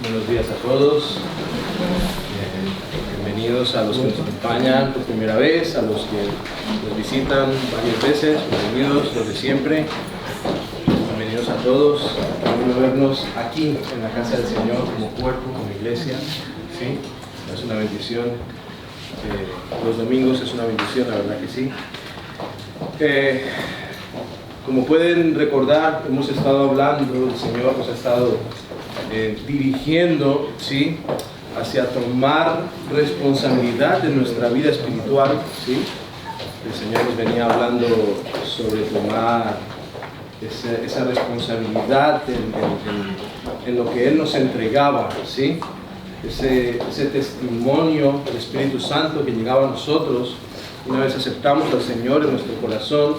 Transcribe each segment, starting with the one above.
Buenos días a todos. Bienvenidos a los que nos acompañan por primera vez, a los que nos visitan varias veces, bienvenidos los de siempre. Bienvenidos a todos. Queremos vernos aquí en la casa del Señor como cuerpo, como iglesia. ¿Sí? Es una bendición. Los domingos es una bendición, la verdad que sí. Como pueden recordar, hemos estado hablando, el Señor nos ha estado dirigiendo, ¿sí?, hacia tomar responsabilidad de nuestra vida espiritual, ¿sí? El Señor nos venía hablando sobre tomar esa responsabilidad en lo que Él nos entregaba, ¿sí? Ese testimonio del Espíritu Santo que llegaba a nosotros una vez aceptamos al Señor en nuestro corazón,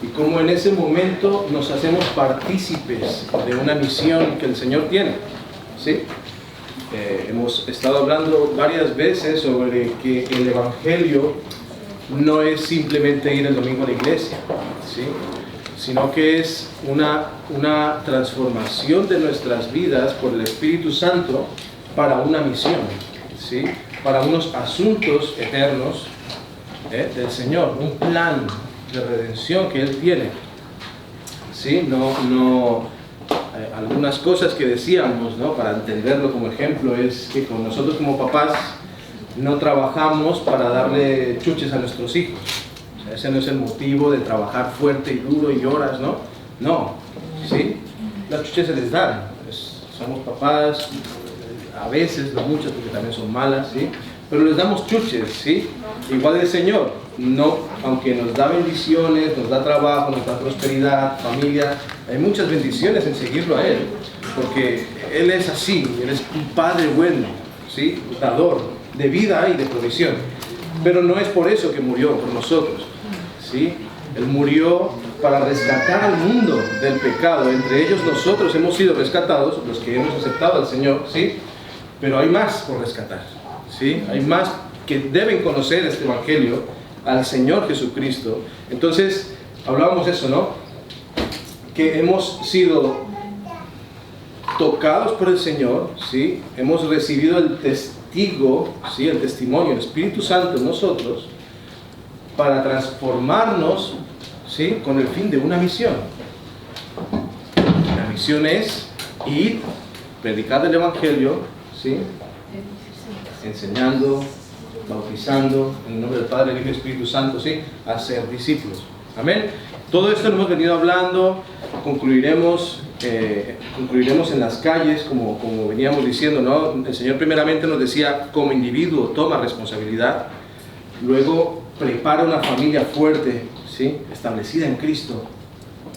y cómo en ese momento nos hacemos partícipes de una misión que el Señor tiene, ¿sí? Hemos estado hablando varias veces sobre que el Evangelio no es simplemente ir el domingo a la iglesia, ¿sí?, sino que es una transformación de nuestras vidas por el Espíritu Santo para una misión, ¿sí?, para unos asuntos eternos del Señor, un plan de redención que Él tiene, ¿sí? Algunas cosas que decíamos, ¿no?, para entenderlo como ejemplo, es que con nosotros como papás no trabajamos para darle chuches a nuestros hijos. O sea, ese no es el motivo de trabajar fuerte y duro y horas, ¿no? No, ¿sí? Las chuches se les dan. Somos papás, a veces, no muchas, porque también son malas, ¿sí?, pero les damos chuches, ¿sí? Igual el Señor, no, aunque nos da bendiciones, nos da trabajo, nos da prosperidad, familia, hay muchas bendiciones en seguirlo a Él, porque Él es así, Él es un Padre bueno, ¿sí?, dador de vida y de provisión, pero no es por eso que murió por nosotros, ¿sí? Él murió para rescatar al mundo del pecado. Entre ellos nosotros hemos sido rescatados, los que hemos aceptado al Señor, ¿sí? Pero hay más por rescatar, ¿sí? Hay más que deben conocer este Evangelio, al Señor Jesucristo. Entonces, hablábamos eso, ¿no?, que hemos sido tocados por el Señor, ¿sí? Hemos recibido el testigo, ¿sí?, el testimonio, el Espíritu Santo en nosotros, para transformarnos, ¿sí?, con el fin de una misión. La misión es ir, predicar el Evangelio, ¿sí?, enseñando, bautizando en el nombre del Padre, del Hijo y del Espíritu Santo, ¿sí?, a ser discípulos. Amén. Todo esto lo hemos venido hablando. Concluiremos en las calles, como veníamos diciendo, ¿no? El Señor primeramente nos decía, como individuo toma responsabilidad, luego prepara una familia fuerte, ¿sí?, establecida en Cristo,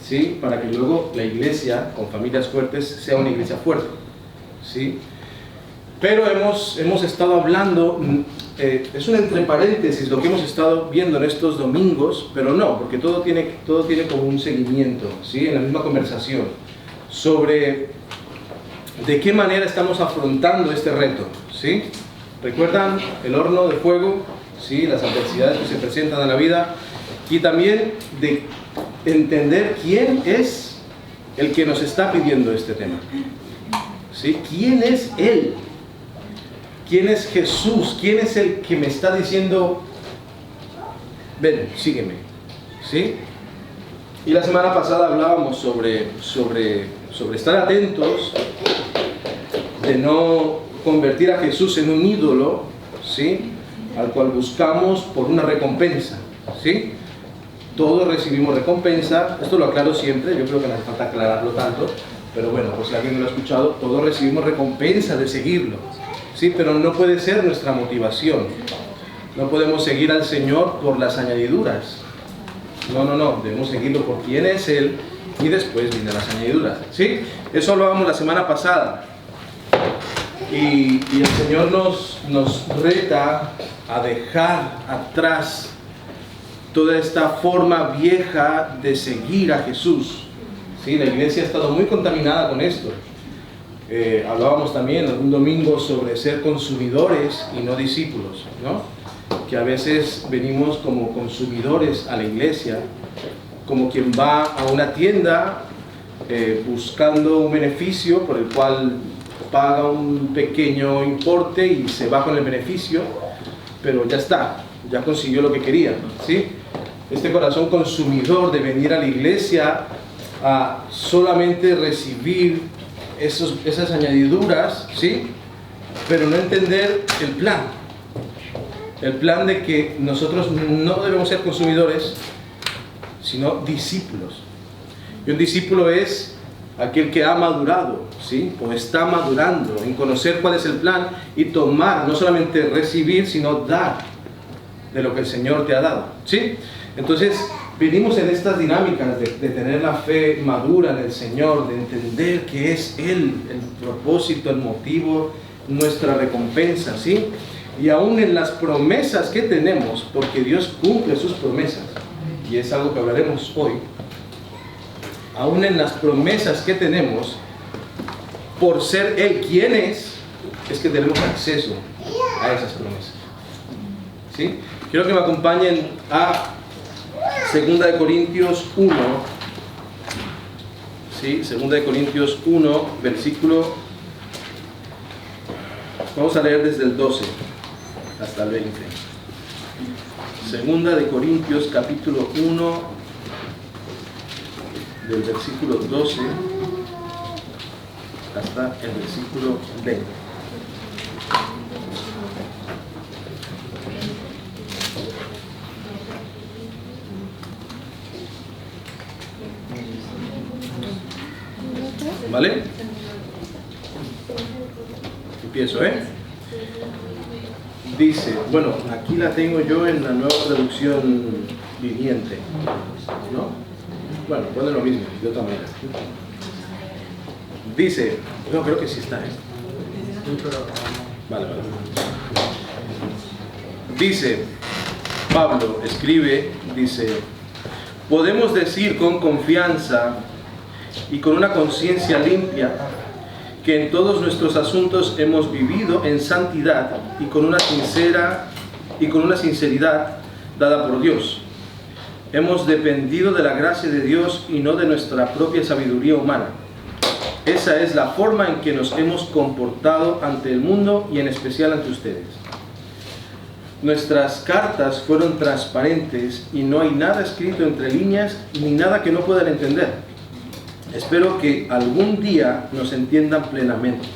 ¿sí?, para que luego la iglesia con familias fuertes sea una iglesia fuerte, ¿sí? Pero hemos estado hablando, es un entre paréntesis lo que hemos estado viendo en estos domingos, pero no, porque todo tiene como un seguimiento, ¿sí?, en la misma conversación, sobre de qué manera estamos afrontando este reto, ¿sí? ¿Recuerdan el horno de fuego? ¿Sí? Las adversidades que se presentan en la vida, y también de entender quién es el que nos está pidiendo este tema, ¿sí? ¿Quién es Él? ¿Quién es Jesús? ¿Quién es el que me está diciendo, ven, sígueme? ¿Sí? Y la semana pasada hablábamos sobre estar atentos, de no convertir a Jesús en un ídolo, ¿sí?, al cual buscamos por una recompensa, ¿sí? Todos recibimos recompensa, esto lo aclaro siempre, yo creo que no hace falta aclararlo tanto, pero bueno, pues si alguien no lo ha escuchado, todos recibimos recompensa de seguirlo, ¿sí? Pero no puede ser nuestra motivación. No podemos seguir al Señor por las añadiduras. No, debemos seguirlo por quién es Él, y después vienen las añadiduras, ¿sí? Eso lo hablamos la semana pasada. Y el Señor nos reta a dejar atrás toda esta forma vieja de seguir a Jesús, ¿sí? La iglesia ha estado muy contaminada con esto. Hablábamos también algún domingo sobre ser consumidores y no discípulos, ¿no? Que a veces venimos como consumidores a la iglesia, como quien va a una tienda buscando un beneficio por el cual paga un pequeño importe y se va con el beneficio, pero ya está, ya consiguió lo que quería, ¿sí? Este corazón consumidor de venir a la iglesia a solamente recibir esas añadiduras, ¿sí? Pero no entender el plan de que nosotros no debemos ser consumidores, sino discípulos. Y un discípulo es aquel que ha madurado, ¿sí? O está madurando en conocer cuál es el plan y tomar, no solamente recibir, sino dar de lo que el Señor te ha dado, ¿sí? Entonces, venimos en estas dinámicas de tener la fe madura en el Señor, de entender que es Él el propósito, el motivo, nuestra recompensa, ¿sí? Y aún en las promesas que tenemos, porque Dios cumple sus promesas, y es algo que hablaremos hoy, aún en las promesas que tenemos, por ser Él quien es que tenemos acceso a esas promesas, ¿sí? Quiero que me acompañen a 2 Corintios 1, ¿sí? 2 Corintios 1, versículo, vamos a leer desde el 12 hasta el 20. 2 Corintios capítulo 1, del versículo 12 hasta el versículo 20. ¿Vale? Empiezo, Dice, bueno, aquí la tengo yo en la nueva traducción viviente, ¿no? Bueno, pone lo mismo, de otra manera. Dice, no, creo que sí está, Vale. Dice, Pablo escribe, dice, podemos decir con confianza y con una conciencia limpia que en todos nuestros asuntos hemos vivido en santidad y con una sinceridad dada por Dios. Hemos dependido de la gracia de Dios y no de nuestra propia sabiduría humana. Esa es la forma en que nos hemos comportado ante el mundo y en especial ante ustedes. Nuestras cartas fueron transparentes y no hay nada escrito entre líneas ni nada que no puedan entender. Espero que algún día nos entiendan plenamente,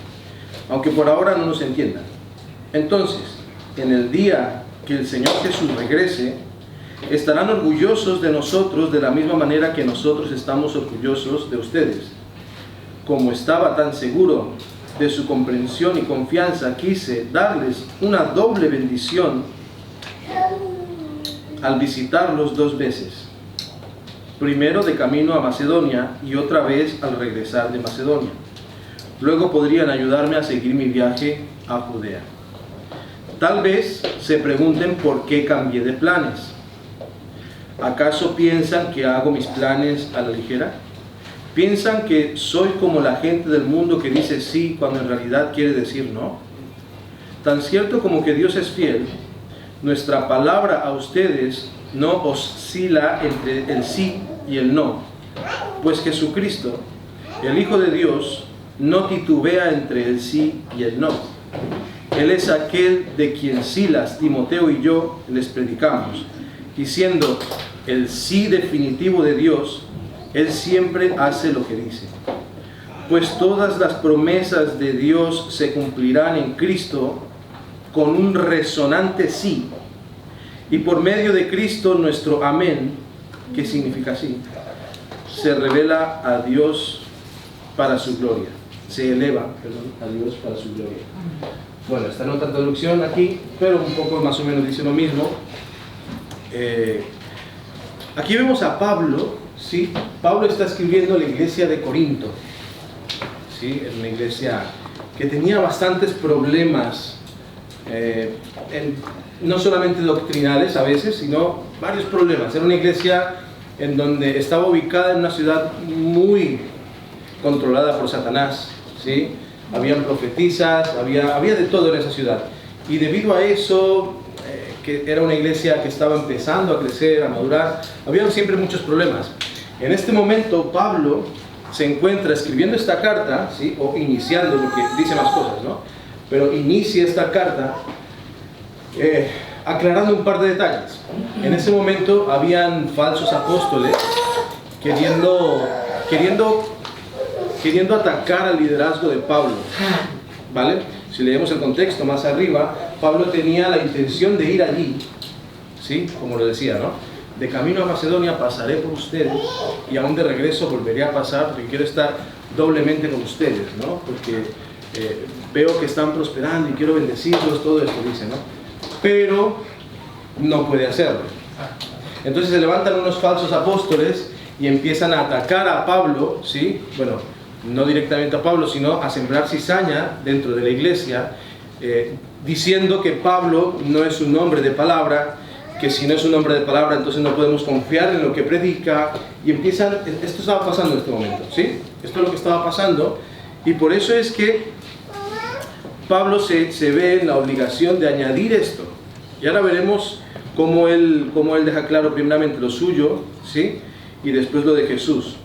aunque por ahora no nos entiendan. Entonces, en el día que el Señor Jesús regrese, estarán orgullosos de nosotros de la misma manera que nosotros estamos orgullosos de ustedes. Como estaba tan seguro de su comprensión y confianza, quise darles una doble bendición al visitarlos 2 veces. Primero de camino a Macedonia y otra vez al regresar de Macedonia. Luego podrían ayudarme a seguir mi viaje a Judea. Tal vez se pregunten por qué cambié de planes. ¿Acaso piensan que hago mis planes a la ligera? ¿Piensan que soy como la gente del mundo que dice sí cuando en realidad quiere decir no? Tan cierto como que Dios es fiel, nuestra palabra a ustedes no oscila entre el sí y el no, pues Jesucristo, el Hijo de Dios, no titubea entre el sí y el no. Él es aquel de quien Silas, Timoteo y yo les predicamos, y siendo el sí definitivo de Dios, Él siempre hace lo que dice. Pues todas las promesas de Dios se cumplirán en Cristo con un resonante sí. Y por medio de Cristo nuestro amén, que significa sí, se revela a Dios para su gloria. Se eleva, a Dios para su gloria. Bueno, está en otra traducción aquí, pero un poco más o menos dice lo mismo. Aquí vemos a Pablo, ¿sí? Pablo está escribiendo a la iglesia de Corinto, ¿sí? Es una iglesia que tenía bastantes problemas, no solamente doctrinales a veces, sino varios problemas. Era una iglesia en donde estaba ubicada en una ciudad muy controlada por Satanás, ¿sí? Habían profetisas, había de todo en esa ciudad. Y debido a eso, que era una iglesia que estaba empezando a crecer, a madurar, había siempre muchos problemas. En este momento Pablo se encuentra escribiendo esta carta, ¿sí? O iniciando, porque dice más cosas, ¿no? Pero inicia esta carta aclarando un par de detalles. En ese momento habían falsos apóstoles queriendo atacar al liderazgo de Pablo, ¿vale? Si leemos el contexto más arriba, Pablo tenía la intención de ir allí, ¿sí? Como lo decía, ¿no? De camino a Macedonia pasaré por ustedes y aún de regreso volveré a pasar porque quiero estar doblemente con ustedes, ¿no? Porque veo que están prosperando y quiero bendecirlos, todo esto dice, ¿no? Pero no puede hacerlo. Entonces se levantan unos falsos apóstoles y empiezan a atacar a Pablo, ¿sí? Bueno, no directamente a Pablo, sino a sembrar cizaña dentro de la iglesia, diciendo que Pablo no es un hombre de palabra, que si no es un hombre de palabra entonces no podemos confiar en lo que predica, y empiezan, esto estaba pasando en este momento, ¿sí? Esto es lo que estaba pasando, y por eso es que Pablo se ve en la obligación de añadir esto, y ahora veremos cómo él deja claro primeramente lo suyo, ¿sí? Y después lo de Jesús.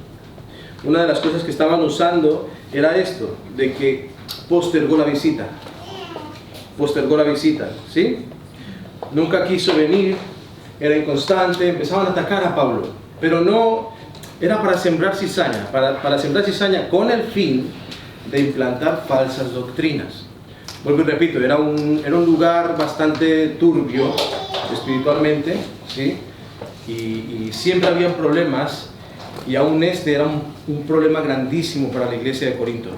Una de las cosas que estaban usando era esto, de que postergó la visita, ¿sí? Nunca quiso venir, era inconstante, empezaban a atacar a Pablo, pero no, era para sembrar cizaña, para sembrar cizaña con el fin de implantar falsas doctrinas. Vuelvo y repito, era un lugar bastante turbio espiritualmente, ¿sí? Y siempre habían problemas, y aún este era un problema grandísimo para la iglesia de Corinto,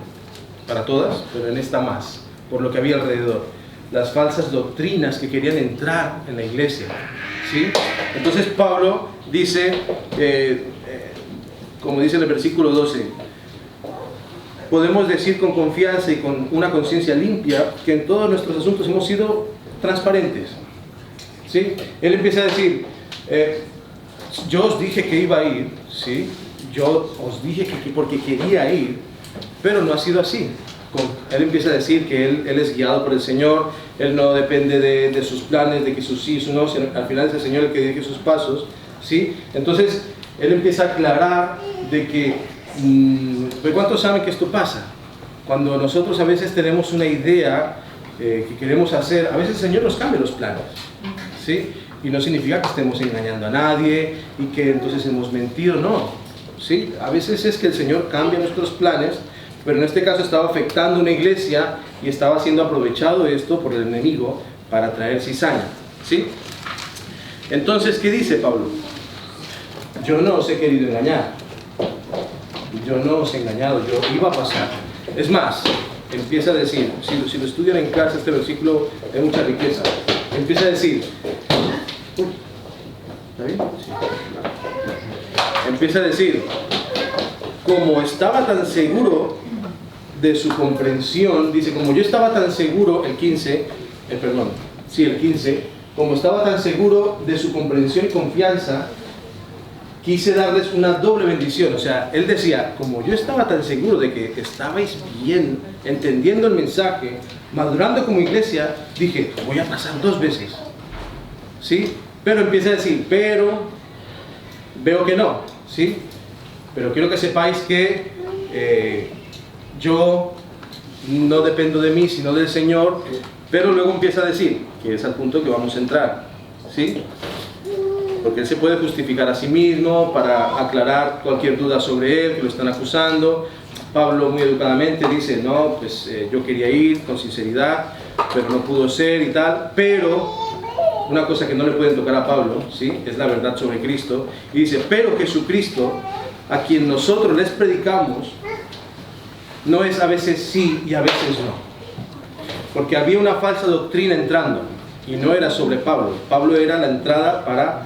para todas, pero en esta más, por lo que había alrededor, las falsas doctrinas que querían entrar en la iglesia, ¿sí? Entonces Pablo dice, como dice en el versículo 12, podemos decir con confianza y con una conciencia limpia que en todos nuestros asuntos hemos sido transparentes, ¿sí? Él empieza a decir, yo os dije que iba a ir, ¿sí? Yo os dije que porque quería ir, pero no ha sido así. Él empieza a decir que él es guiado por el Señor, él no depende de sus planes, de que sus sí y sus no, sino al final es el Señor el que dirige sus pasos, ¿sí? Entonces, él empieza a aclarar de que, ¿cuántos saben que esto pasa? Cuando nosotros a veces tenemos una idea que queremos hacer, a veces el Señor nos cambia los planes, ¿sí? Y no significa que estemos engañando a nadie y que entonces hemos mentido, no, ¿sí? A veces es que el Señor cambia nuestros planes, pero en este caso estaba afectando una iglesia y estaba siendo aprovechado esto por el enemigo para traer cizaña, ¿sí? Entonces, ¿qué dice Pablo? Yo no os he querido engañar, yo no os he engañado, yo iba a pasar. Es más, empieza a decir, si lo estudian en casa, este versículo hay mucha riqueza. Empieza a decir, ¿está bien? Sí. Empieza a decir, como estaba tan seguro de su comprensión, dice, como yo estaba tan seguro, el 15, como estaba tan seguro de su comprensión y confianza, quise darles una doble bendición. O sea, él decía, como yo estaba tan seguro de que estabais bien, entendiendo el mensaje, madurando como iglesia, dije, voy a pasar 2 veces, ¿sí? Pero empieza a decir, pero veo que no, ¿sí? Pero quiero que sepáis que yo no dependo de mí, sino del Señor. Pero luego empieza a decir, que es al punto que vamos a entrar, ¿sí? Porque él se puede justificar a sí mismo para aclarar cualquier duda sobre él, que lo están acusando. Pablo muy educadamente dice, no, pues yo quería ir con sinceridad, pero no pudo ser y tal. Pero una cosa que no le pueden tocar a Pablo, ¿sí? Es la verdad sobre Cristo. Y dice, pero Jesucristo, a quien nosotros les predicamos, no es a veces sí y a veces no. Porque había una falsa doctrina entrando, y no era sobre Pablo. Pablo era la entrada para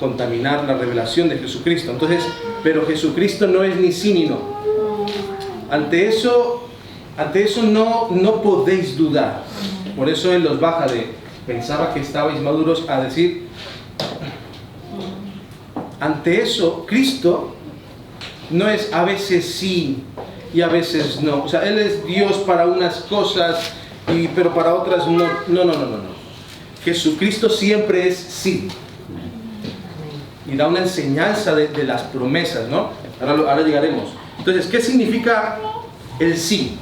contaminar la revelación de Jesucristo. Entonces, pero Jesucristo no es ni sí ni no. Ante eso no podéis dudar. Por eso él los baja de, pensaba que estabais maduros, a decir, ante eso, Cristo no es a veces sí y a veces no. O sea, él es Dios para unas cosas, pero para otras no. No. Jesucristo siempre es sí. Y da una enseñanza de las promesas, ¿no? Ahora llegaremos. Entonces, ¿qué significa el sí?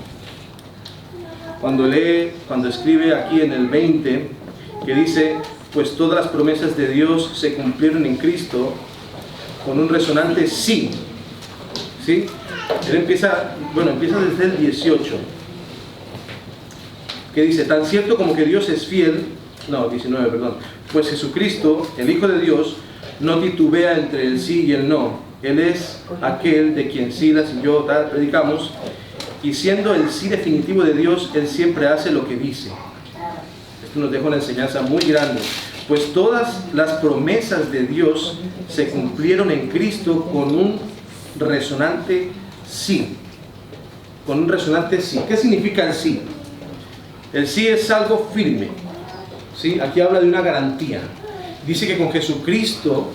Cuando escribe aquí en el 20, que dice, pues todas las promesas de Dios se cumplieron en Cristo, con un resonante sí. ¿Sí? Él empieza desde el 18, que dice, tan cierto como que Dios es fiel, 19, perdón, pues Jesucristo, el Hijo de Dios, no titubea entre el sí y el no. Él es aquel de quien Silas y yo predicamos, y siendo el sí definitivo de Dios, Él siempre hace lo que dice. Esto nos deja una enseñanza muy grande. Pues todas las promesas de Dios se cumplieron en Cristo con un resonante sí. Con un resonante sí. ¿Qué significa el sí? El sí es algo firme. ¿Sí? Aquí habla de una garantía. Dice que con Jesucristo,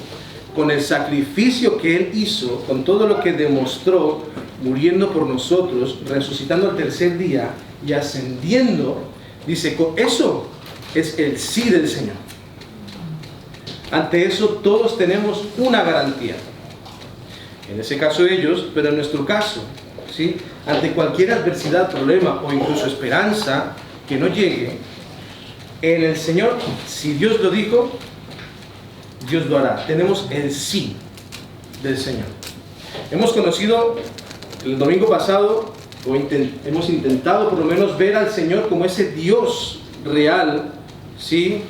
con el sacrificio que Él hizo, con todo lo que demostró, muriendo por nosotros, resucitando al tercer día y ascendiendo, dice, eso es el sí del Señor. Ante eso todos tenemos una garantía. En ese caso ellos, pero en nuestro caso, ¿sí? Ante cualquier adversidad, problema o incluso esperanza que no llegue, en el Señor, si Dios lo dijo, Dios lo hará. Tenemos el sí del Señor. Hemos conocido el domingo pasado, hemos intentado por lo menos ver al Señor como ese Dios real, ¿sí?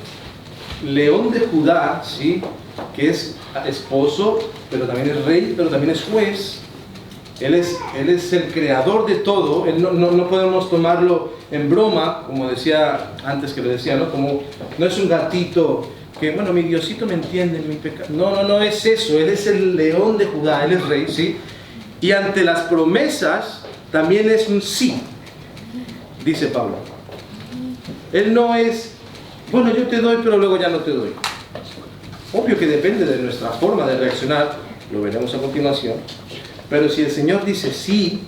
León de Judá, ¿sí? Que es esposo, pero también es rey, pero también es juez. Él es el creador de todo. No podemos tomarlo en broma, como decía antes que lo decía, ¿no? Como no es un gatito que, bueno, mi Diosito me entiende, mi pecado. No es eso. Él es el león de Judá, Él es rey, ¿sí? Y ante las promesas también es un sí, dice Pablo. Él no es, bueno, yo te doy, pero luego ya no te doy. Obvio que depende de nuestra forma de reaccionar, lo veremos a continuación. Pero si el Señor dice sí,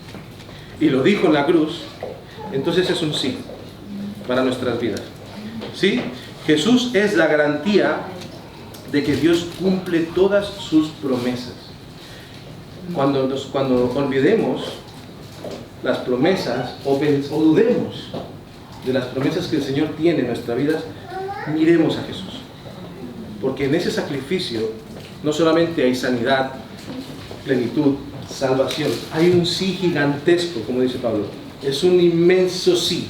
y lo dijo en la cruz, entonces es un sí para nuestras vidas. ¿Sí? Jesús es la garantía de que Dios cumple todas sus promesas. Cuando olvidemos las promesas o dudemos de las promesas que el Señor tiene en nuestra vida, miremos a Jesús. Porque en ese sacrificio no solamente hay sanidad, plenitud, salvación, hay un sí gigantesco, como dice Pablo. Es un inmenso sí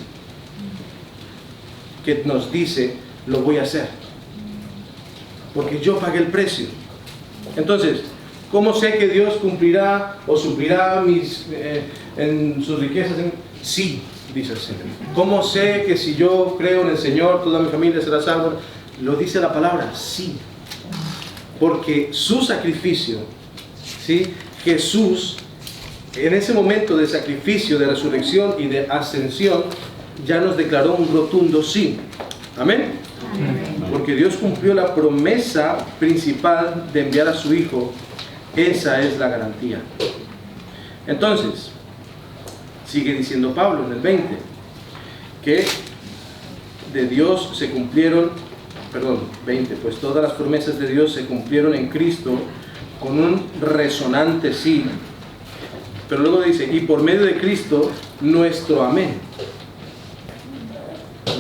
que nos dice, lo voy a hacer, porque yo pagué el precio. Entonces, ¿cómo sé que Dios cumplirá o suplirá en sus riquezas? Sí, dice el Señor. ¿Cómo sé que si yo creo en el Señor, toda mi familia será salva? Lo dice la palabra, sí. Porque su sacrificio, ¿sí? Jesús, en ese momento de sacrificio, de resurrección y de ascensión, ya nos declaró un rotundo sí. ¿Amén? Amén. Porque Dios cumplió la promesa principal de enviar a su Hijo. Esa es la garantía. Entonces, sigue diciendo Pablo en el 20, que de Dios se cumplieron, 20, pues todas las promesas de Dios se cumplieron en Cristo con un resonante sí. Pero luego dice, y por medio de Cristo, nuestro amén.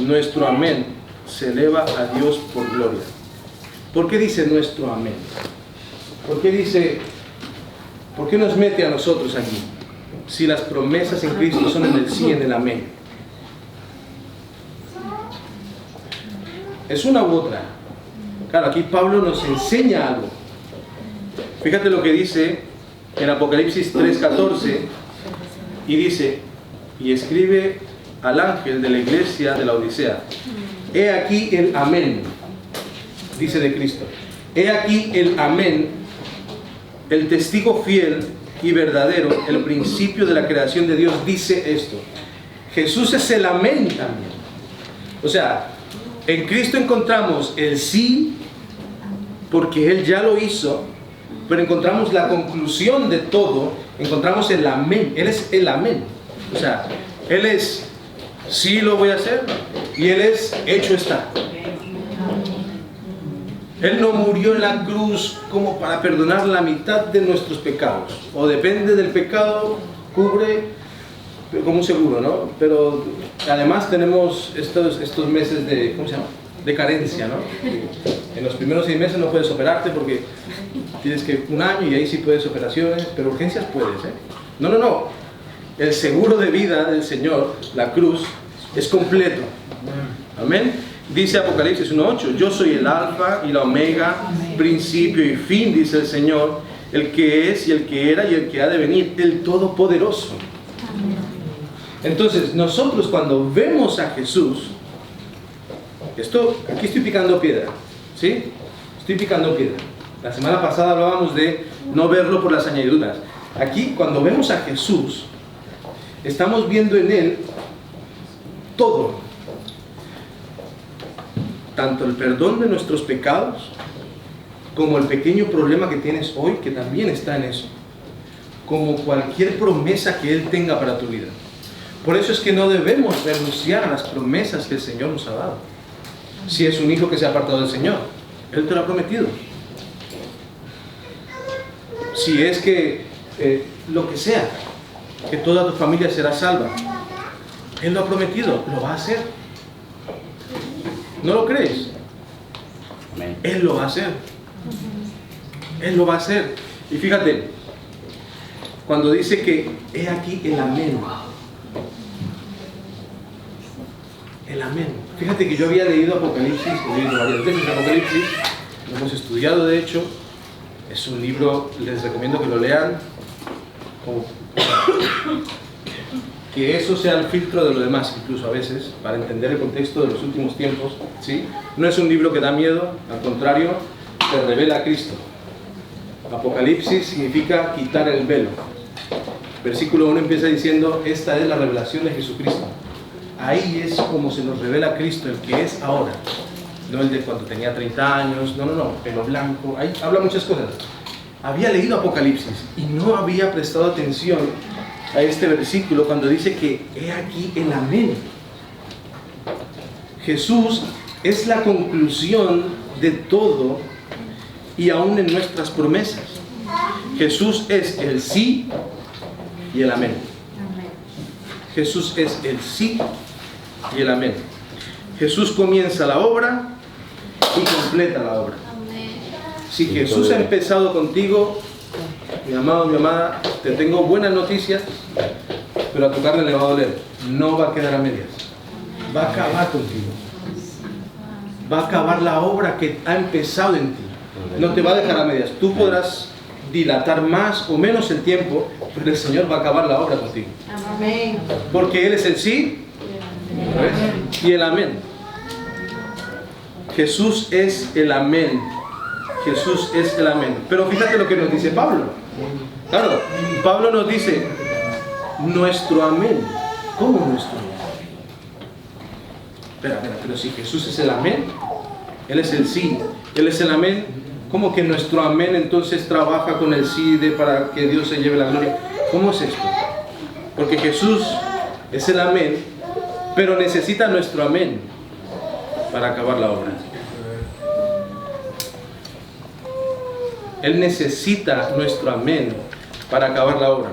Nuestro amén se eleva a Dios por gloria. ¿Por qué dice nuestro amén? ¿Por qué nos mete a nosotros aquí? Si las promesas en Cristo son en el sí y en el amén. Es una u otra. Claro, aquí Pablo nos enseña algo. Fíjate lo que dice en Apocalipsis 3:14, y dice, y escribe al ángel de la iglesia de la Odisea, he aquí el amén, dice de Cristo, he aquí el amén, el testigo fiel y verdadero, el principio de la creación de Dios, dice esto. Jesús es el amén también. O sea, en Cristo encontramos el sí, porque Él ya lo hizo, pero encontramos la conclusión de todo, encontramos el amén. Él es el amén. O sea, Él es, sí lo voy a hacer, y Él es, hecho está. Él no murió en la cruz como para perdonar la mitad de nuestros pecados. O depende del pecado, cubre como un seguro, ¿no? Pero además tenemos estos meses de, ¿cómo se llama?, de carencia, ¿no? En los primeros 6 meses no puedes operarte porque tienes que 1 año y ahí sí puedes operaciones, pero urgencias puedes, ¿eh? No. El seguro de vida del Señor, la cruz, es completo. Amén. Dice Apocalipsis 1:8, yo soy el alfa y la omega, principio y fin, dice el Señor, el que es y el que era y el que ha de venir, el Todopoderoso. Entonces, nosotros cuando vemos a Jesús, aquí estoy picando piedra, ¿sí? Estoy picando piedra. La semana pasada hablábamos de no verlo por las añadiduras. Aquí, cuando vemos a Jesús, estamos viendo en Él todo. Tanto el perdón de nuestros pecados, como el pequeño problema que tienes hoy, que también está en eso. Como cualquier promesa que Él tenga para tu vida. Por eso es que no debemos renunciar a las promesas que el Señor nos ha dado. Si es un hijo que se ha apartado del Señor, Él te lo ha prometido. Si es que lo que sea, que toda tu familia será salva, Él lo ha prometido, lo va a hacer. ¿No lo crees? Él lo va a hacer. Él lo va a hacer. Y fíjate, cuando dice que he aquí el amén. El amén. Fíjate que yo había leído Apocalipsis, he leído varias veces Apocalipsis, lo hemos estudiado de hecho, es un libro, les recomiendo que lo lean, que eso sea el filtro de lo demás, incluso a veces, para entender el contexto de los últimos tiempos, ¿sí? No es un libro que da miedo, al contrario, te revela a Cristo. Apocalipsis significa quitar el velo. Versículo 1 empieza diciendo, esta es la revelación de Jesucristo. Ahí es como se nos revela Cristo, el que es ahora. No el de cuando tenía 30 años, no, pelo blanco. Ahí habla muchas cosas. Había leído Apocalipsis y no había prestado atención a este versículo cuando dice que he aquí el amén. Jesús es la conclusión de todo y aún en nuestras promesas. Jesús es el sí y el amén. Jesús es el sí y el amén. Jesús comienza la obra y completa la obra. Si Jesús ha empezado contigo, mi amado, mi amada, te tengo buenas noticias, pero a tu carne le va a doler. No va a quedar a medias. Va a acabar contigo. Va a acabar la obra que ha empezado en ti. No te va a dejar a medias. Tú podrás dilatar más o menos el tiempo, pero el Señor va a acabar la obra contigo. Amén. Porque Él es el sí y el amén. Jesús es el amén. Jesús es el amén. Pero fíjate lo que nos dice Pablo. Claro, Pablo nos dice nuestro amén. ¿Cómo nuestro amén? Espera, pero si Jesús es el amén, Él es el sí, Él es el amén, ¿cómo que nuestro amén entonces trabaja con el sí para que Dios se lleve la gloria? ¿Cómo es esto? Porque Jesús es el amén, pero necesita nuestro amén para acabar la obra. Él necesita nuestro amén para acabar la obra.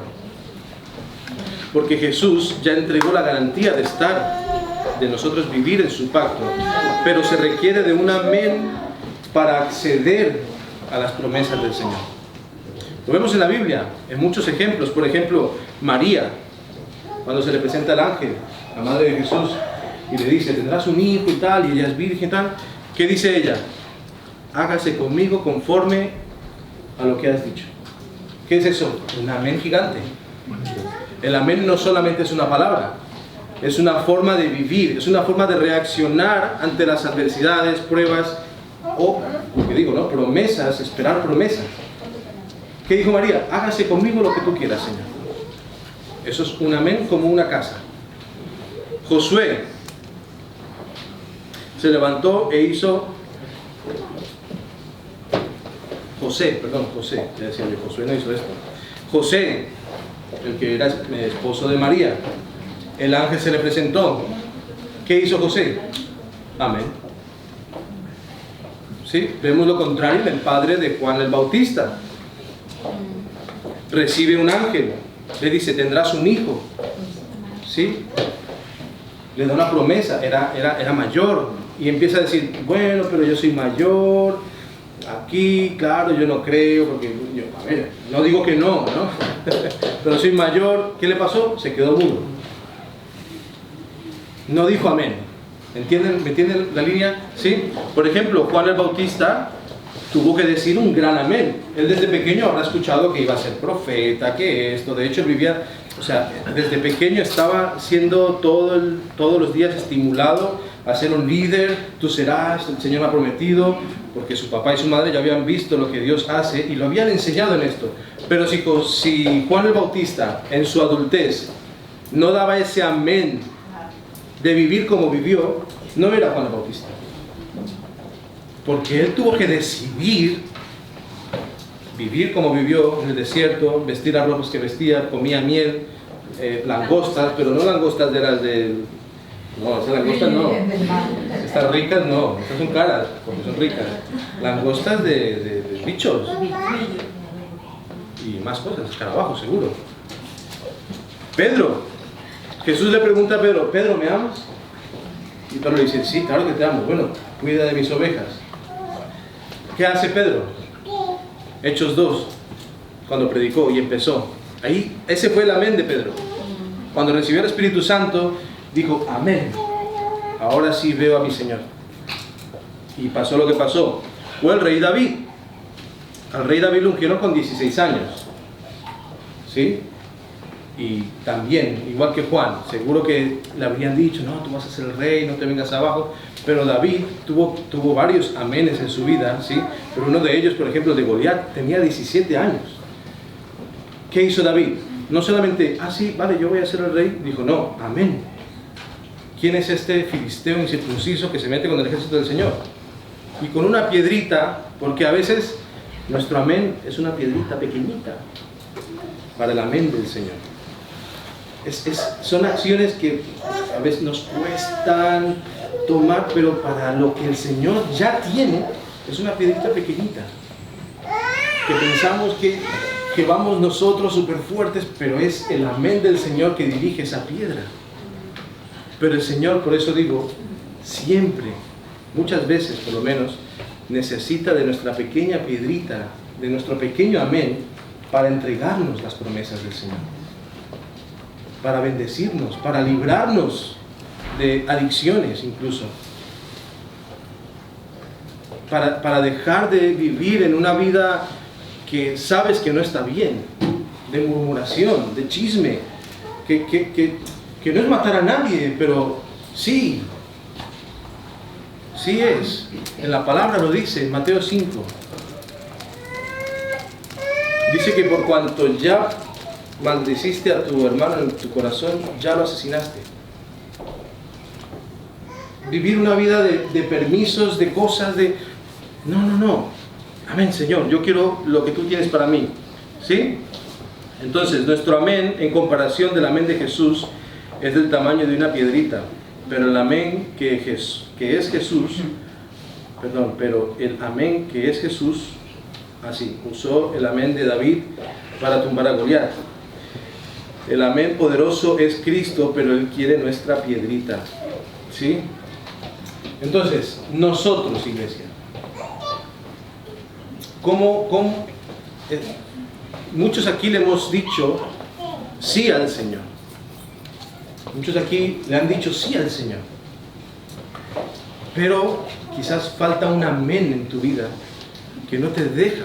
Porque Jesús ya entregó la garantía de estar, de nosotros vivir en su pacto, pero se requiere de un amén para acceder a las promesas del Señor. Lo vemos en la Biblia, en muchos ejemplos. Por ejemplo, María, cuando se le presenta al ángel, la madre de Jesús, y le dice, tendrás un hijo y tal, y ella es virgen y tal. ¿Qué dice ella? Hágase conmigo conforme a lo que has dicho. ¿Qué es eso? Un amén gigante. El amén no solamente es una palabra, es una forma de vivir, es una forma de reaccionar ante las adversidades, pruebas o, lo que digo, ¿no?, promesas, esperar promesas. ¿Qué dijo María? Hágase conmigo lo que tú quieras, Señor. Eso es un amén como una casa. Josué se levantó e hizo... José, ya decía yo, Josué no hizo esto. José, el que era esposo de María, el ángel se le presentó. ¿Qué hizo José? Amén. ¿Sí? Vemos lo contrario en el padre de Juan el Bautista. Recibe un ángel, le dice, tendrás un hijo. ¿Sí? Le da una promesa, era mayor. Y empieza a decir, bueno, pero yo soy mayor. Aquí, claro, yo no creo, porque yo, a ver, no digo que no, ¿no? Pero soy mayor. ¿Qué le pasó? Se quedó mudo. No dijo amén. ¿Entienden? ¿Me entienden la línea? ¿Sí? Por ejemplo, Juan el Bautista tuvo que decir un gran amén. Él desde pequeño habrá escuchado que iba a ser profeta, que esto. De hecho, él vivía, o sea, desde pequeño estaba siendo todos los días estimulado a ser un líder. Tú serás, el Señor me ha prometido, porque su papá y su madre ya habían visto lo que Dios hace y lo habían enseñado en esto. Pero si Juan el Bautista en su adultez no daba ese amén de vivir como vivió, no era Juan el Bautista. Porque él tuvo que decidir vivir como vivió en el desierto, vestir las ropas que vestía, comía miel, langostas, pero no langostas de las del... No, esas langostas no. Estas ricas no, estas son caras, porque son ricas. Langostas de bichos. Y más cosas, escarabajos seguro. Pedro. Jesús le pregunta a Pedro, ¿Pedro, me amas? Y Pedro le dice, sí, claro que te amo. Bueno, cuida de mis ovejas. ¿Qué hace Pedro? Hechos 2, cuando predicó y empezó. Ahí, ese fue el amén de Pedro. Cuando recibió el Espíritu Santo, dijo, amén. Ahora sí veo a mi Señor. Y pasó lo que pasó. Fue el rey David. Al rey David lo ungieron con 16 años. ¿Sí? Y también, igual que Juan, seguro que le habrían dicho, no, tú vas a ser el rey, no te vengas abajo. Pero David tuvo varios amenes en su vida, ¿sí? Pero uno de ellos, por ejemplo, de Goliat, tenía 17 años. ¿Qué hizo David? No solamente, sí, vale, yo voy a ser el rey. Dijo, no, amén. ¿Quién es este filisteo incircunciso que se mete con el ejército del Señor? Y con una piedrita, porque a veces nuestro amén es una piedrita pequeñita para el amén del Señor. Son acciones que a veces nos cuestan tomar, pero para lo que el Señor ya tiene, es una piedrita pequeñita. Que pensamos que vamos nosotros súper fuertes, pero es el amén del Señor que dirige esa piedra. Pero el Señor, por eso digo, siempre, muchas veces por lo menos, necesita de nuestra pequeña piedrita, de nuestro pequeño amén, para entregarnos las promesas del Señor, para bendecirnos, para librarnos de adicciones incluso, para dejar de vivir en una vida que sabes que no está bien, de murmuración, de chisme, que no es matar a nadie, pero sí es, en la palabra lo dice, en Mateo 5, dice que por cuanto ya maldeciste a tu hermano en tu corazón, ya lo asesinaste. Vivir una vida de permisos, de cosas, no, amén Señor, yo quiero lo que tú tienes para mí, ¿sí? Entonces nuestro amén en comparación del amén de Jesús es del tamaño de una piedrita, pero el amén que es Jesús, pero el amén que es Jesús, así, usó el amén de David para tumbar a Goliat. El amén poderoso es Cristo, pero Él quiere nuestra piedrita, ¿sí? Entonces, nosotros, iglesia, muchos aquí le hemos dicho sí al Señor. Muchos aquí le han dicho sí al Señor. Pero quizás falta un amén en tu vida que no te deja.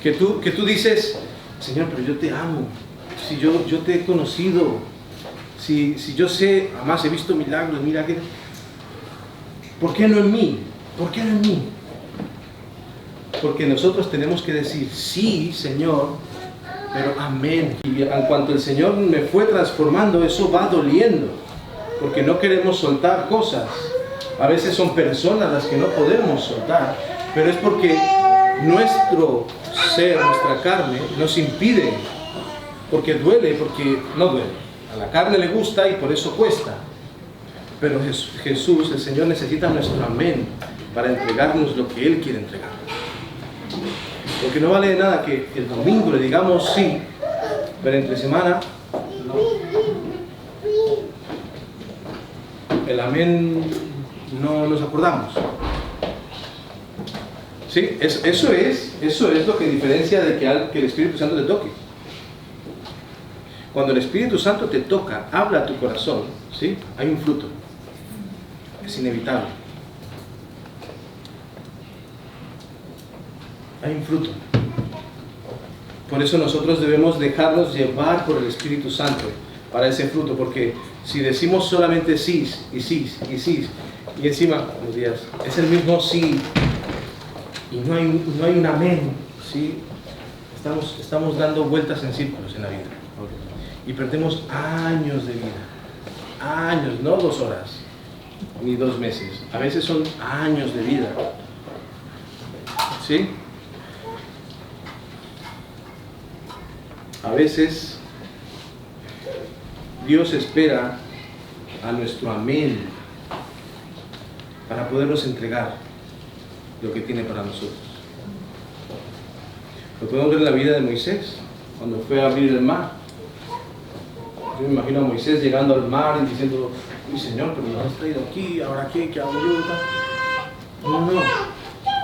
Que tú dices, Señor, pero yo te amo. Si yo te he conocido, si yo sé, además he visto milagros, mira que... ¿Por qué no en mí? ¿Por qué no en mí? Porque nosotros tenemos que decir, sí, Señor, pero amén. Y en cuanto el Señor me fue transformando, eso va doliendo. Porque no queremos soltar cosas. A veces son personas las que no podemos soltar. Pero es porque nuestro ser, nuestra carne, nos impide. Porque duele, porque no duele. A la carne le gusta y por eso cuesta. Pero Jesús, el Señor, necesita nuestro amén para entregarnos lo que Él quiere entregar. Porque no vale de nada que el domingo le digamos sí, pero entre semana no. El amén no nos acordamos. ¿Sí? Eso es lo que diferencia de que el Espíritu Santo te toque. Cuando el Espíritu Santo te toca, habla a tu corazón, ¿sí? Hay un fruto. Es inevitable. Hay un fruto. Por eso nosotros debemos dejarnos llevar por el Espíritu Santo para ese fruto, porque si decimos solamente sí, y sí, y sí, y encima, buenos días, es el mismo sí, y no hay un amén, ¿sí? Estamos dando vueltas en círculos en la vida. Y perdemos años de vida. Años, no 2 horas, ni 2 meses. A veces son años de vida. ¿Sí? A veces Dios espera a nuestro amén para podernos entregar lo que tiene para nosotros. Lo podemos ver en la vida de Moisés, cuando fue a abrir el mar. Yo me imagino a Moisés llegando al mar y diciendo: uy, Señor, pero me has traído aquí, ¿ahora qué? ¿Qué hago yo? No,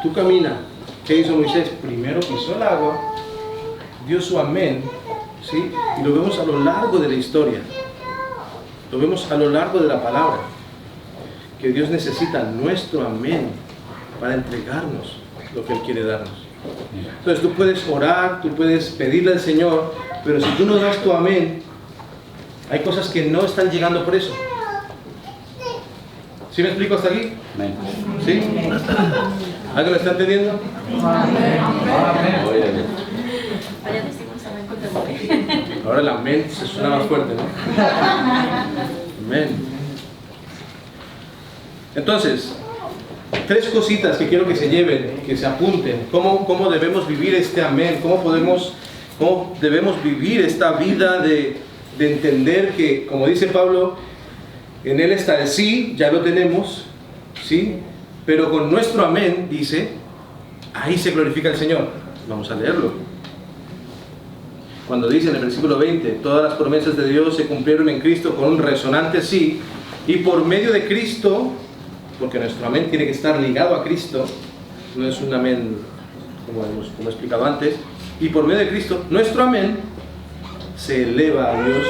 tú camina. ¿Qué hizo Moisés? Primero pisó el agua, dio su amén, ¿sí? Y lo vemos a lo largo de la historia. Lo vemos a lo largo de la palabra. Que Dios necesita nuestro amén para entregarnos lo que Él quiere darnos. Entonces tú puedes orar, tú puedes pedirle al Señor, pero si tú no das tu amén, hay cosas que no están llegando por eso. ¿Sí me explico hasta aquí? Amén. ¿Sí? ¿Alguien lo está entendiendo? Amén. Ahora el amén se suena más fuerte, ¿no? Amén. Entonces, 3 cositas que quiero que se lleven, que se apunten. ¿Cómo debemos vivir este amén? ¿Cómo debemos vivir esta vida de entender que, como dice Pablo, en Él está el sí, ya lo tenemos, ¿sí? Pero con nuestro amén, dice, ahí se glorifica el Señor. Vamos a leerlo. Cuando dice en el versículo 20, todas las promesas de Dios se cumplieron en Cristo con un resonante sí, y por medio de Cristo, porque nuestro amén tiene que estar ligado a Cristo, no es un amén como he explicado antes, y por medio de Cristo, nuestro amén se eleva a Dios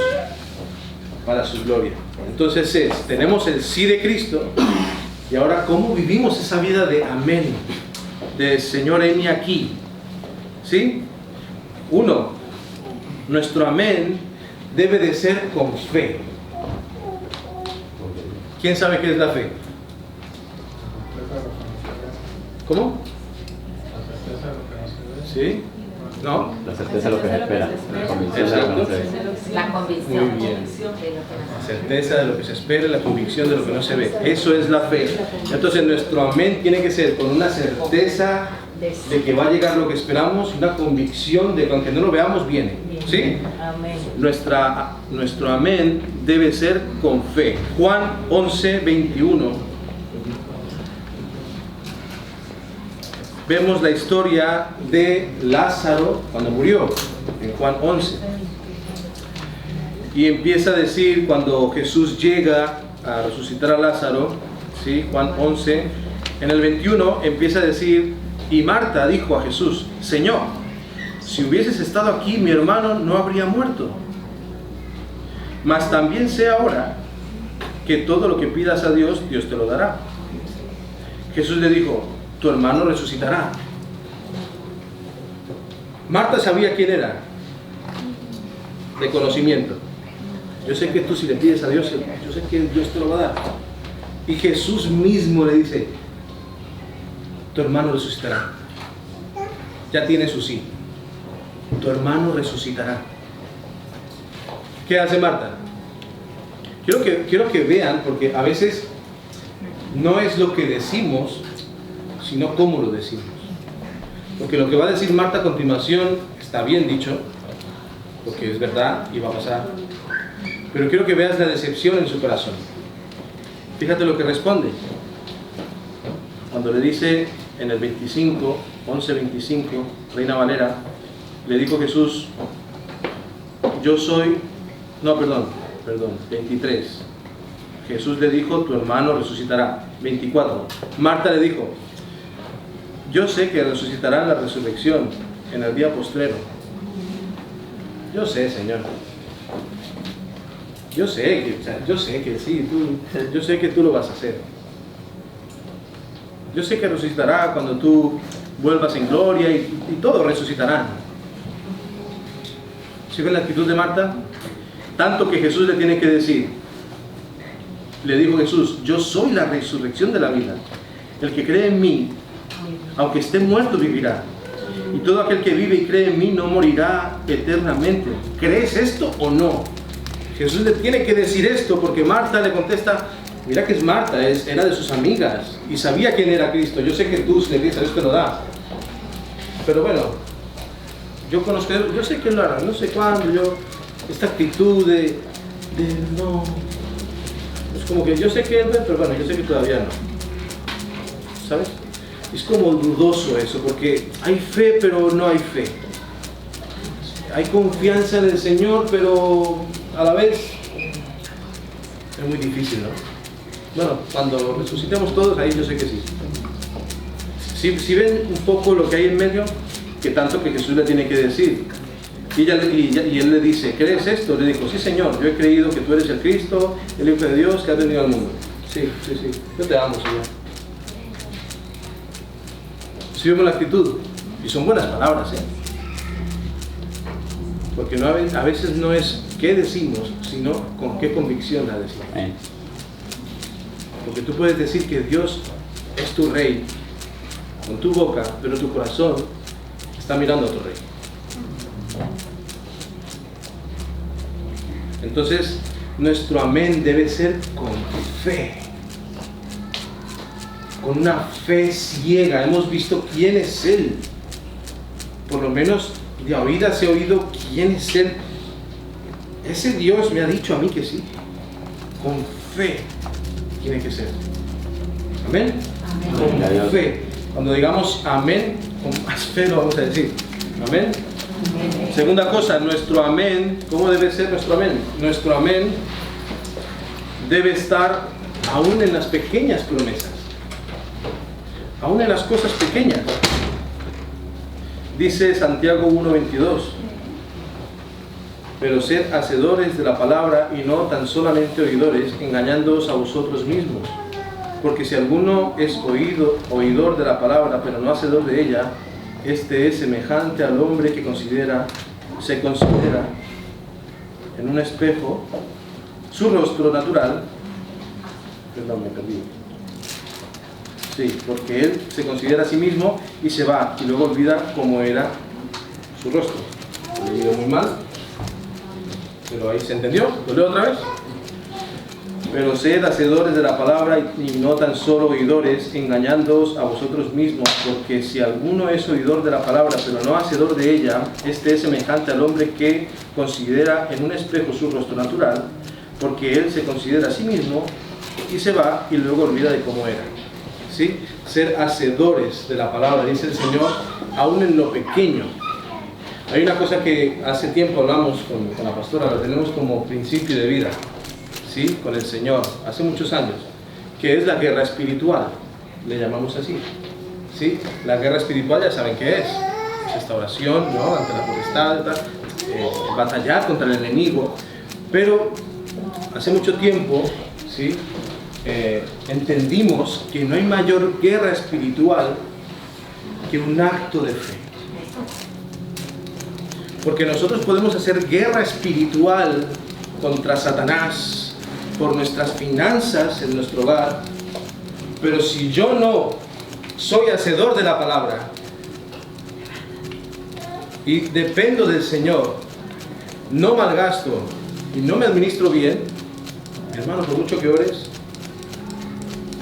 para su gloria. Entonces tenemos el sí de Cristo, y ahora ¿cómo vivimos esa vida de amén? De Señor, heme aquí. ¿Sí? 1, nuestro amén debe de ser con fe. ¿Quién sabe qué es la fe? ¿Cómo? ¿Sí? ¿No? La certeza de lo que se espera. Exacto. La convicción. Muy bien. La certeza de lo que se espera, la convicción de lo que no se ve. Eso es la fe. Entonces nuestro amén tiene que ser con una certeza de que va a llegar lo que esperamos, una convicción de que aunque no lo veamos, viene. ¿Sí? Nuestro amén debe ser con fe. Juan 11:21. Vemos la historia de Lázaro cuando murió, en Juan 11. Y empieza a decir, cuando Jesús llega a resucitar a Lázaro, ¿sí? Juan 11, en el 21 empieza a decir, y Marta dijo a Jesús, Señor, si hubieses estado aquí, mi hermano no habría muerto. Mas también sé ahora que todo lo que pidas a Dios, Dios te lo dará. Jesús le dijo, tu hermano resucitará. Marta sabía quién era, de conocimiento. Yo sé que tú, si le pides a Dios, yo sé que Dios te lo va a dar. Y Jesús mismo le dice, tu hermano resucitará. Ya tiene su sí. Tu hermano resucitará. ¿Qué hace Marta? Quiero que vean, porque a veces no es lo que decimos, sino cómo lo decimos. Porque lo que va a decir Marta a continuación está bien dicho, porque es verdad y va a pasar. Pero quiero que veas la decepción en su corazón. Fíjate lo que responde. Cuando le dice en el 25, 11:25, Reina Valera, le dijo Jesús, yo soy, no, perdón, 23. Jesús le dijo, tu hermano resucitará. 24. Marta le dijo, yo sé que resucitará en la resurrección, en el día postrero. Yo sé, Señor. Yo sé que sí, yo sé que tú lo vas a hacer. Yo sé que resucitará cuando tú vuelvas en gloria y todos resucitarán. ¿Sí ven la actitud de Marta? Tanto que Jesús le tiene que decir, le dijo Jesús, yo soy la resurrección de la vida. El que cree en mí, aunque esté muerto, vivirá. Y todo aquel que vive y cree en mí no morirá eternamente. ¿Crees esto o no? Jesús le tiene que decir esto porque Marta le contesta, mira que es Marta, era de sus amigas y sabía quién era Cristo. Yo sé que tú, si le dices, Dios te lo da. Pero bueno, yo sé que lo hará, no sé cuándo, esta actitud de no, es como que yo sé que él, pero bueno, yo sé que todavía no. ¿Sabes? Es como dudoso eso, porque hay fe, pero no hay fe. Hay confianza en el Señor, pero a la vez es muy difícil, ¿no? Bueno, cuando resucitemos todos, ahí yo sé que sí. Si ven un poco lo que hay en medio, que tanto que Jesús le tiene que decir. Y él le dice, ¿crees esto? Le dijo, sí, Señor, yo he creído que tú eres el Cristo, el Hijo de Dios que ha venido al mundo. Sí, yo te amo, Señor. Si vemos la actitud, y son buenas palabras, porque no, a veces no es qué decimos, sino con qué convicción la decimos. Porque tú puedes decir que Dios es tu Rey con tu boca, pero tu corazón está mirando a tu Rey. Entonces, nuestro amén debe ser con fe. Con una fe ciega. Hemos visto quién es Él. Por lo menos de oídas he oído quién es Él. Ese Dios me ha dicho a mí que sí. Con fe tiene que ser. Amén. Amén. Con fe. Cuando digamos amén, con más fe lo vamos a decir. Amén. Segunda cosa, nuestro amén. ¿Cómo debe ser nuestro amén? Nuestro amén debe estar aún en las pequeñas promesas. Aún en las cosas pequeñas. Dice Santiago 1:22, pero sed hacedores de la palabra y no tan solamente oidores, engañándoos a vosotros mismos. Porque si alguno es oidor de la palabra, pero no hacedor de ella, este es semejante al hombre que se considera en un espejo su rostro natural. Perdón, me perdí. Sí, porque él se considera a sí mismo y se va y luego olvida cómo era su rostro. Lo he leído muy mal, pero ahí se entendió. ¿Lo leo otra vez? Pero sed hacedores de la palabra y no tan solo oidores, engañándoos a vosotros mismos, porque si alguno es oidor de la palabra pero no hacedor de ella, este es semejante al hombre que considera en un espejo su rostro natural, porque él se considera a sí mismo y se va y luego olvida de cómo era. ¿Sí? Ser hacedores de la palabra, dice el Señor, aún en lo pequeño. Hay una cosa que hace tiempo hablamos con la pastora, la tenemos como principio de vida, ¿sí? Con el Señor, hace muchos años, que es la guerra espiritual, le llamamos así, ¿sí? La guerra espiritual ya saben qué es, restauración, ¿no? Ante la potestad, batallar contra el enemigo, pero hace mucho tiempo, ¿sí? Entendimos que no hay mayor guerra espiritual que un acto de fe. Porque nosotros podemos hacer guerra espiritual contra Satanás por nuestras finanzas en nuestro hogar, pero si yo no soy hacedor de la palabra y dependo del Señor, no malgasto y no me administro bien, hermano, por mucho que ores,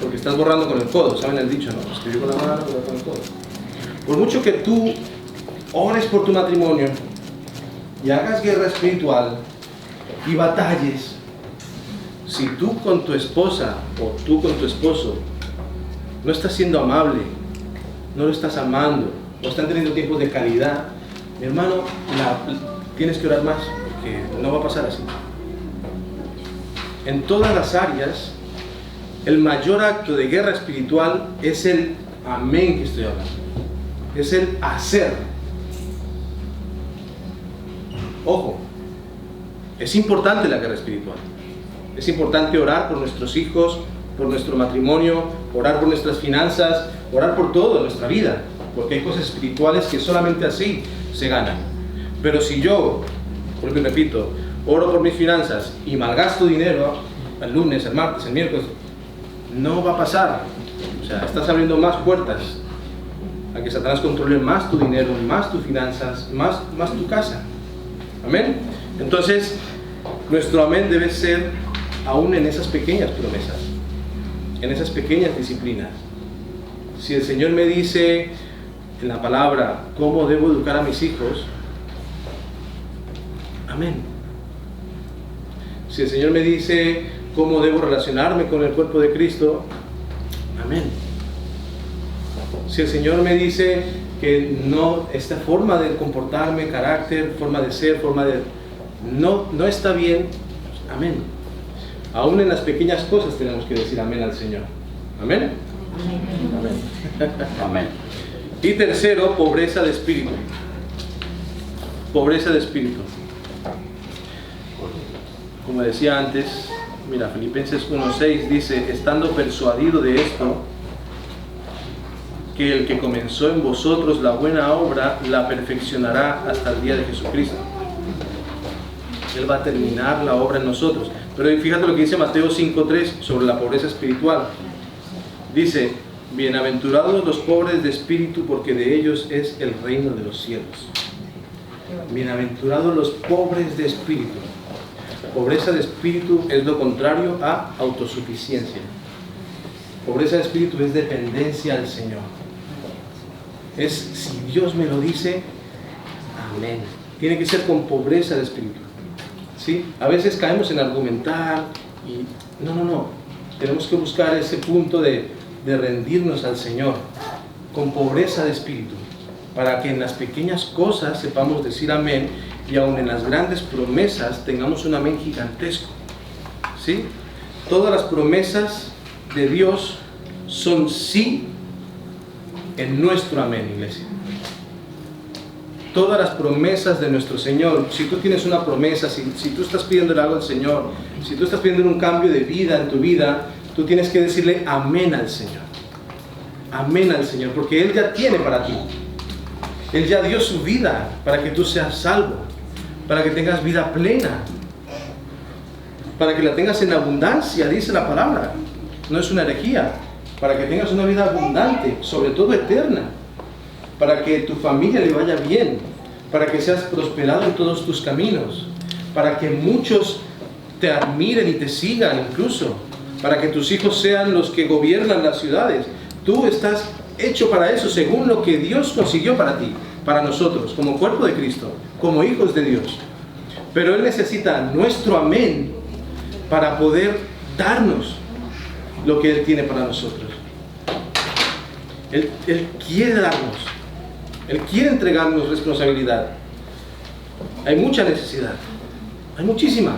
porque estás borrando con el codo, ¿saben el dicho, no? Escribir con la mano, borrar con el codo. Por mucho que tú ores por tu matrimonio y hagas guerra espiritual y batalles, Si tú con tu esposa o tú con tu esposo no estás siendo amable, no lo estás amando, o están teniendo tiempos de calidad, mi hermano, tienes que orar más, porque no va a pasar así. En todas las áreas, el mayor acto de guerra espiritual es el amén que estoy hablando. Es el hacer. Ojo, es importante la guerra espiritual. Es importante orar por nuestros hijos, por nuestro matrimonio, orar por nuestras finanzas, orar por todo en nuestra vida, porque hay cosas espirituales que solamente así se ganan. Pero si yo, por ejemplo, repito, oro por mis finanzas y malgasto dinero el lunes, el martes, el miércoles, no va a pasar. O sea, estás abriendo más puertas a que Satanás controle más tu dinero, más tus finanzas, más tu casa. Amén. Entonces, nuestro amén debe ser aún en esas pequeñas promesas, en esas pequeñas disciplinas. Si el Señor me dice en la palabra cómo debo educar a mis hijos, amén. Si el Señor me dice cómo debo relacionarme con el cuerpo de Cristo, amén. Si el Señor me dice que no, esta forma de comportarme, carácter, forma de ser, no está bien, amén. Aún en las pequeñas cosas tenemos que decir amén al Señor. Amén. Amén. Amén. Y tercero, pobreza de espíritu. Pobreza de espíritu. Como decía antes, mira, Filipenses 1:6 dice, estando persuadido de esto, que el que comenzó en vosotros la buena obra, la perfeccionará hasta el día de Jesucristo. Él va a terminar la obra en nosotros. Pero fíjate lo que dice Mateo 5:3 sobre la pobreza espiritual. Dice, bienaventurados los pobres de espíritu, porque de ellos es el reino de los cielos. Bienaventurados los pobres de espíritu. Pobreza de espíritu es lo contrario a autosuficiencia. Pobreza de espíritu es dependencia al Señor. Es si Dios me lo dice, amén. Tiene que ser con pobreza de espíritu. ¿Sí? A veces caemos en argumentar y no. Tenemos que buscar ese punto de rendirnos al Señor con pobreza de espíritu, para que en las pequeñas cosas sepamos decir amén, y aun en las grandes promesas tengamos un amén gigantesco. ¿Sí? Todas las promesas de Dios son sí en nuestro amén, iglesia. Todas las promesas de nuestro Señor, si tú tienes una promesa, si tú estás pidiendo algo al Señor, si tú estás pidiendo un cambio de vida en tu vida, tú tienes que decirle amén al Señor. Amén al Señor, porque Él ya tiene para ti. Él ya dio su vida para que tú seas salvo, para que tengas vida plena, para que la tengas en abundancia, dice la palabra. No es una herejía. Para que tengas una vida abundante, sobre todo eterna, para que tu familia le vaya bien, para que seas prosperado en todos tus caminos, para que muchos te admiren y te sigan incluso, para que tus hijos sean los que gobiernan las ciudades. Tú estás hecho para eso, según lo que Dios consiguió para ti, para nosotros, como cuerpo de Cristo, como hijos de Dios. Pero Él necesita nuestro amén para poder darnos lo que Él tiene para nosotros. Él quiere darnos, Él quiere entregarnos responsabilidad. Hay mucha necesidad, hay muchísima.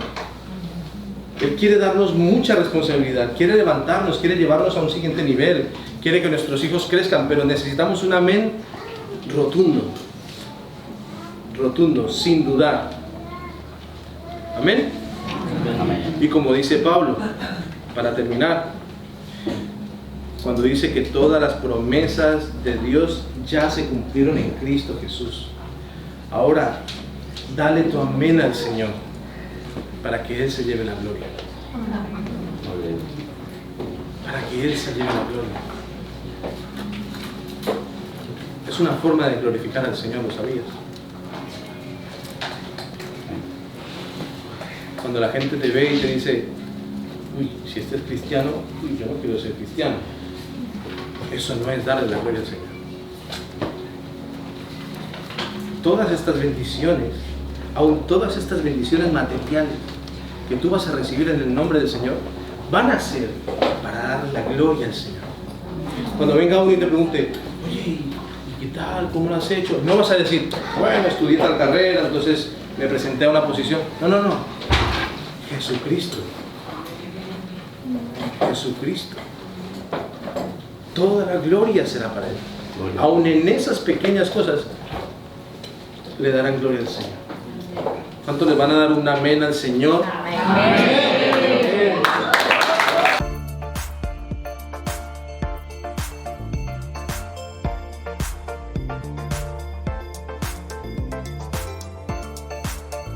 Él quiere darnos mucha responsabilidad, quiere levantarnos, quiere llevarnos a un siguiente nivel, quiere que nuestros hijos crezcan, pero necesitamos un amén rotundo, sin dudar. Amén. Amén. Y como dice Pablo, para terminar, cuando dice que todas las promesas de Dios ya se cumplieron en Cristo Jesús. Ahora, dale tu amén al Señor para que Él se lleve la gloria. Para que Él se lleve la gloria. Es una forma de glorificar al Señor, ¿lo sabías? Cuando la gente te ve y te dice, uy, si este es cristiano, uy, yo no quiero ser cristiano. Eso no es darle la gloria al Señor. Todas estas bendiciones, aun todas estas bendiciones materiales que tú vas a recibir en el nombre del Señor van a ser para dar la gloria al Señor. Cuando venga uno y te pregunte, oye, ¿y qué tal? ¿Cómo lo has hecho? No vas a decir, bueno, estudié tal carrera, entonces me presenté a una posición. No, no, no. Jesucristo. Jesucristo. Toda la gloria será para Él. Aún en esas pequeñas cosas le darán gloria al Señor. ¿Cuántos le van a dar un amén al Señor? Amén.